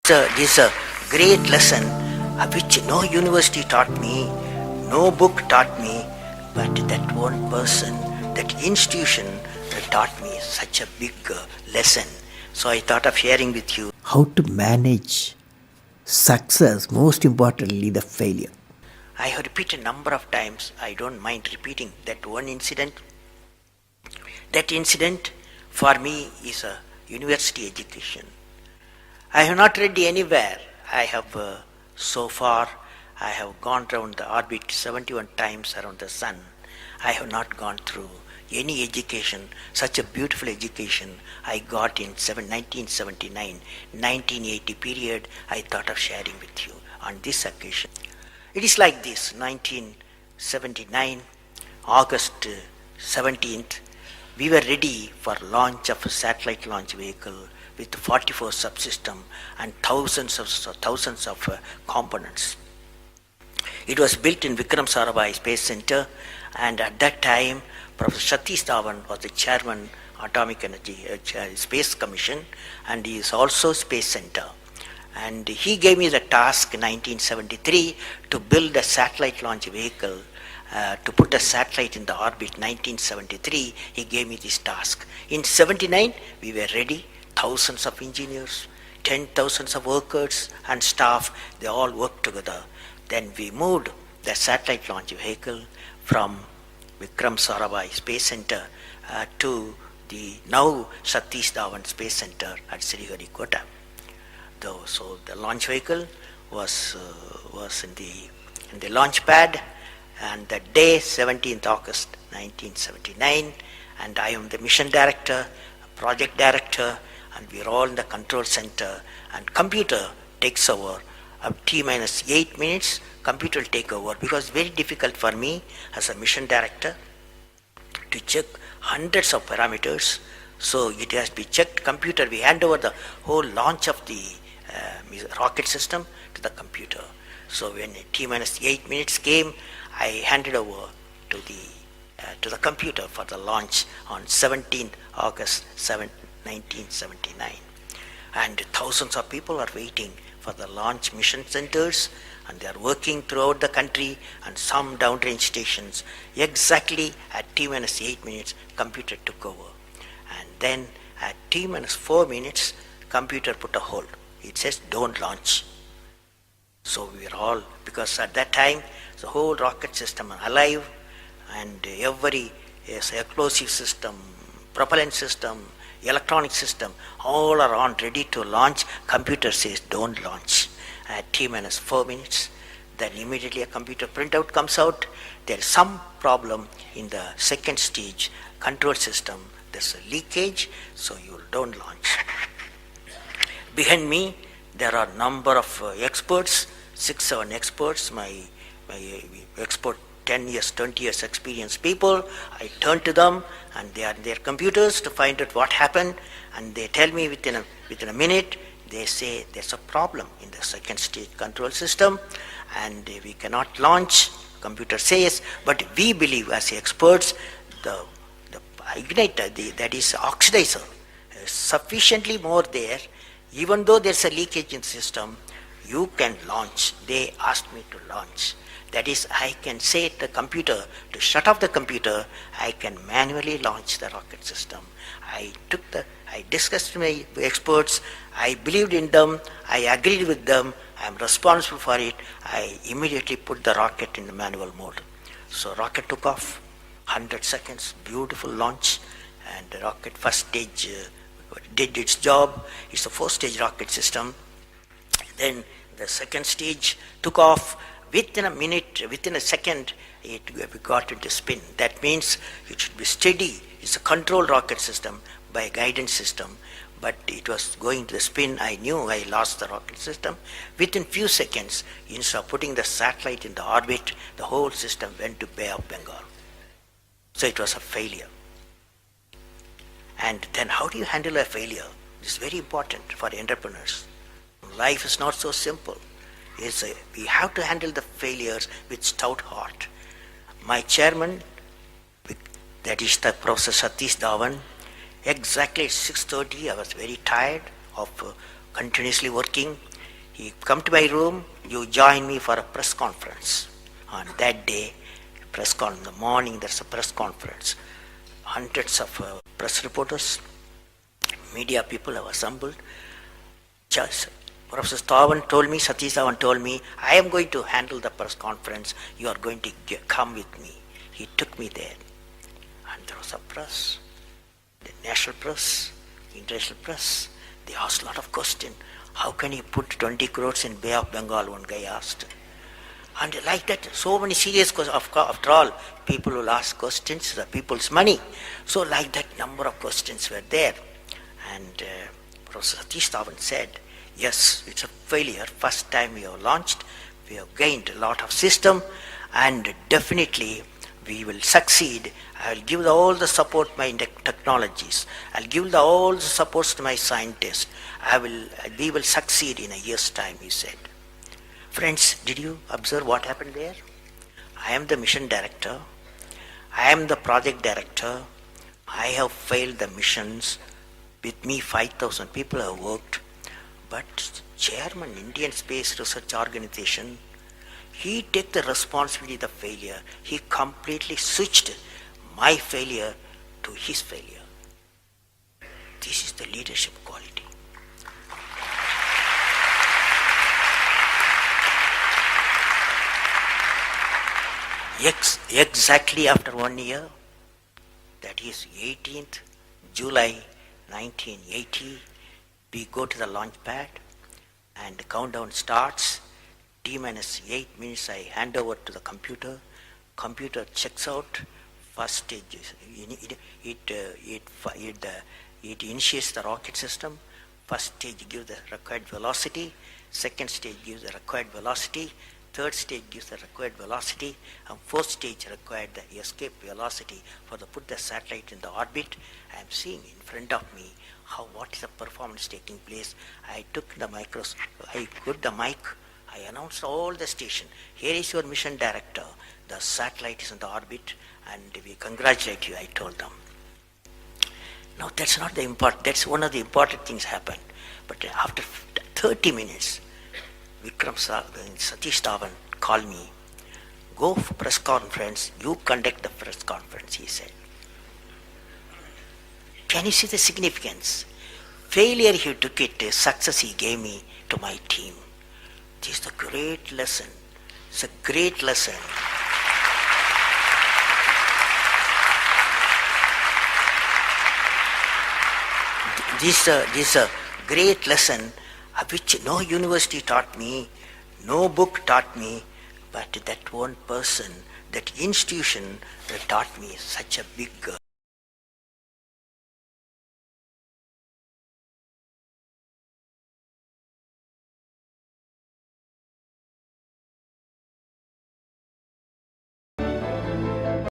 This is a great lesson which no university taught me, no book taught me, but that one person, that institution taught me such a big lesson. So I thought of sharing with you how to manage success, most importantly, the failure. I have repeated a number of times, I don't mind repeating that one incident. That incident for me is a university education. I have not read anywhere. I have so far, I have gone around the orbit 71 times around the sun. I have not gone through any education, such a beautiful education I got in 1979, 1980 period. I thought of sharing with you on this occasion. It is like this: 1979, August 17th, we were ready for launch of a satellite launch vehicle with 44 subsystem and thousands of components. It was built in Vikram Sarabhai Space Center, and at that time, Professor Satish Dhawan was the chairman, Atomic Energy Space Commission, and he is also Space Center. And he gave me the task in 1973 to build a satellite launch vehicle, to put a satellite in the orbit. 1973, he gave me this task. In 79, we were ready. Thousands of engineers, 10,000 of workers and staff, they all worked together. Then we moved the satellite launch vehicle from Vikram Sarabhai Space Center to the now Satish Dhawan Space Center at Sriharikota. So the launch vehicle was in the launch pad, and the day 17th August 1979, and I am the mission director, project director, and we are all in the control center, and computer takes over. T minus 8 minutes, computer will take over, because it's very difficult for me as a mission director to check hundreds of parameters. So it has to be checked. Computer, we hand over the whole launch of the rocket system to the computer. So when T minus 8 minutes came, I handed over to the computer for the launch on 17th August 1979. And thousands of people are waiting for the launch mission centers, and they are working throughout the country and some downrange stations. Exactly at T minus 8 minutes, computer took over. And then at T minus 4 minutes, computer put a hold. It says don't launch. So we were all, because at that time the whole rocket system are alive, and every explosive system, propellant system, electronic system, all are on ready to launch. Computer says don't launch. At T minus 4 minutes, then immediately a computer printout comes out. There is some problem in the second stage control system. There's a leakage, so you don't launch. Behind me, there are number of experts, 6-7 experts, my expert 10 years, 20 years experienced people. I turn to them, and they are in their computers to find out what happened, and they tell me within a minute. They say there's a problem in the second stage control system and we cannot launch. Computer says, but we believe as experts the igniter, that is oxidizer, is sufficiently more there. Even though there's a leakage in the system, you can launch. They asked me to launch. That is, I can say to the computer to shut off the computer. I can manually launch the rocket system. I discussed with my experts. I believed in them. I agreed with them. I am responsible for it. I immediately put the rocket in the manual mode. So rocket took off, 100 seconds, beautiful launch, and the rocket first stage did its job. It's a 4-stage rocket system. Then the second stage took off. Within a minute, within a second, we got into spin. That means it should be steady. It's a controlled rocket system by a guidance system, but it was going to the spin. I knew I lost the rocket system. Within few seconds, instead of putting the satellite in the orbit, the whole system went to Bay of Bengal. So it was a failure. And then how do you handle a failure? It's very important for entrepreneurs. Life is not so simple. We have to handle the failures with stout heart. My chairman, that is the Professor Satish Dhawan, exactly at 6:30, I was very tired of continuously working. He come to my room, you join me for a press conference. On that day, in the morning there's a press conference. Hundreds of press reporters, media people have assembled. Just Professor Satish Dhawan told me, I am going to handle the press conference. You are going to come with me. He took me there. And there was a press, the national press, international press. They asked a lot of questions. How can you put 20 crores in Bay of Bengal, one guy asked. And like that, so many serious questions. After all, people will ask questions, the people's money. So like that, number of questions were there. And Professor Satish Dhawan said, yes, it's a failure. First time we have launched, we have gained a lot of system, and definitely we will succeed. I will give all the support to my technologies. I'll give all the supports to my scientists. We will succeed in a year's time, he said. Friends, did you observe what happened there? I am the mission director. I am the project director. I have failed the missions. With me, 5,000 people have worked. But chairman, Indian Space Research Organization, he took the responsibility of the failure. He completely switched my failure to his failure. This is the leadership quality. Exactly after 1 year, that is 18th July 1980, we go to the launch pad and the countdown starts. T-minus 8 minutes I hand over to the computer. Computer checks out. First stage, it initiates the rocket system. First stage gives the required velocity. Second stage gives the required velocity. Third stage gives the required velocity, and fourth stage required the escape velocity for the put the satellite in the orbit. I am seeing in front of me what is the performance taking place. I took the I put the mic, I announced all the station. Here is your mission director. The satellite is in the orbit, and we congratulate you, I told them. Now that's not the important, that's one of the important things happened. But after 30 minutes, Satish Dhawan called me, go for press conference, you conduct the press conference, he said. Can you see the significance? Failure he took it, success he gave me to my team. This is a great lesson. It's a great lesson. This is a great lesson which no university taught me, no book taught me, but that one person, that institution that taught me such a big